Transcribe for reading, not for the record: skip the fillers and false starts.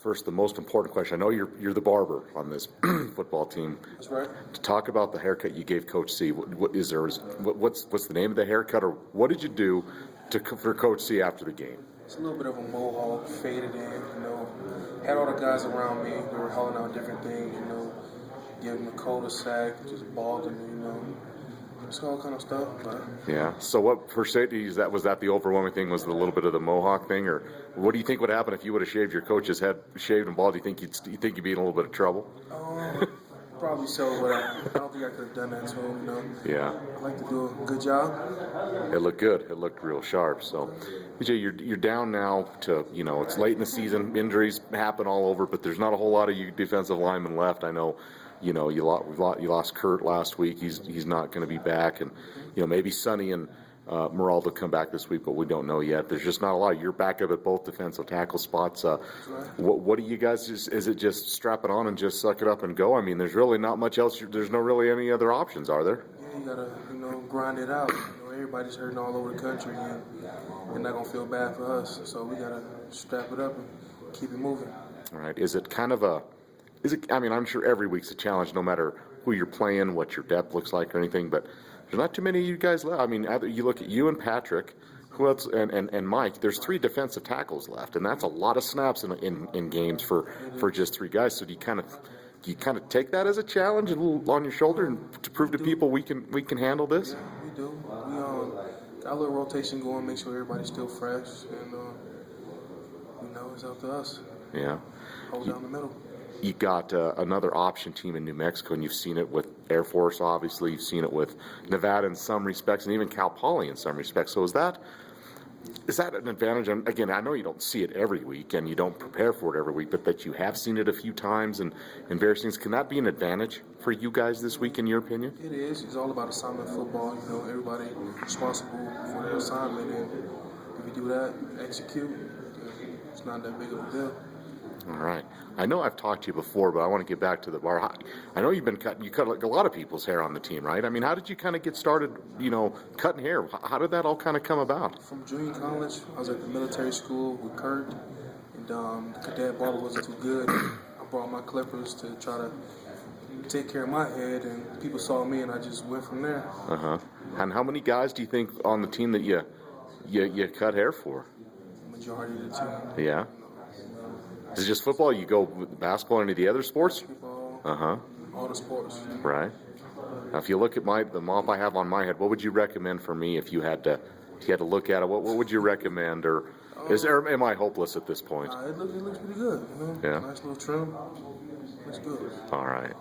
First, the most important question. I know you're the barber on this football team. That's right. To talk about the haircut you gave Coach C. What's the name of the haircut, or what did you do for Coach C after the game? It's a little bit of a mohawk, faded in. Had all the guys around me. They were hollering out different things. Giving them a cul-de-sac, just balding. Just all kind of stuff. But yeah. So what for safety was that the overwhelming thing? Was it a little bit of the mohawk thing, or what do you think would happen if you would have shaved your coach's head, shaved and bald? Do you think you'd be in a little bit of trouble? Probably so, but I don't think I could have done that to him. Yeah. I'd like to do a good job. It looked good. It looked real sharp. So, BJ, you're down now to it's late in the season. Injuries happen all over, but there's not a whole lot of you defensive linemen left. I know. You lost Kurt last week. He's not going to be back, and maybe Sonny and Meraldo come back this week, but we don't know yet. There's just not a lot. You're back up at both defensive tackle spots. What do you guys? Is it just strap it on and just suck it up and go? I mean, there's really not much else. There's no really any other options, are there? Yeah, you gotta grind it out. Everybody's hurting all over the country, and they're not gonna feel bad for us. So we gotta strap it up and keep it moving. All right. Is it kind of a? I mean, I'm sure every week's a challenge, no matter who you're playing, what your depth looks like, or anything. But there's not too many of you guys left. I mean, you look at you and Patrick, who else, and Mike. There's 3 defensive tackles left, and that's a lot of snaps in games for just 3 guys. So do you kind of take that as a challenge, a little on your shoulder, and to prove to people we can handle this? Yeah, we do. We got a little rotation going, make sure everybody's still fresh, and it's up to us. Yeah. Hold down the middle. You got another option team in New Mexico, and you've seen it with Air Force, obviously. You've seen it with Nevada in some respects, and even Cal Poly in some respects. So is that an advantage? And again, I know you don't see it every week, and you don't prepare for it every week, but that you have seen it a few times and various things. Can that be an advantage for you guys this week, in your opinion? It is. It's all about assignment football. Everybody responsible for their assignment, and if you do that, execute, it's not that big of a deal. All right. I know I've talked to you before, but I want to get back to the bar. I know you cut like a lot of people's hair on the team, right? I mean, how did you kind of get started, cutting hair? How did that all kind of come about? From junior college, I was at the military school with Kurt, and the cadet Barber wasn't too good. I brought my clippers to try to take care of my head, and people saw me, and I just went from there. Uh-huh. And how many guys do you think on the team that you cut hair for? The majority of the team. Yeah. Is it just football? You go with basketball or any of the other sports? Basketball, all the sports. Right. Now, if you look at the mop I have on my head, what would you recommend for me if you had to look at it? What would you recommend, or am I hopeless at this point? It looks pretty good. Yeah. Nice little trim. Looks good. All right.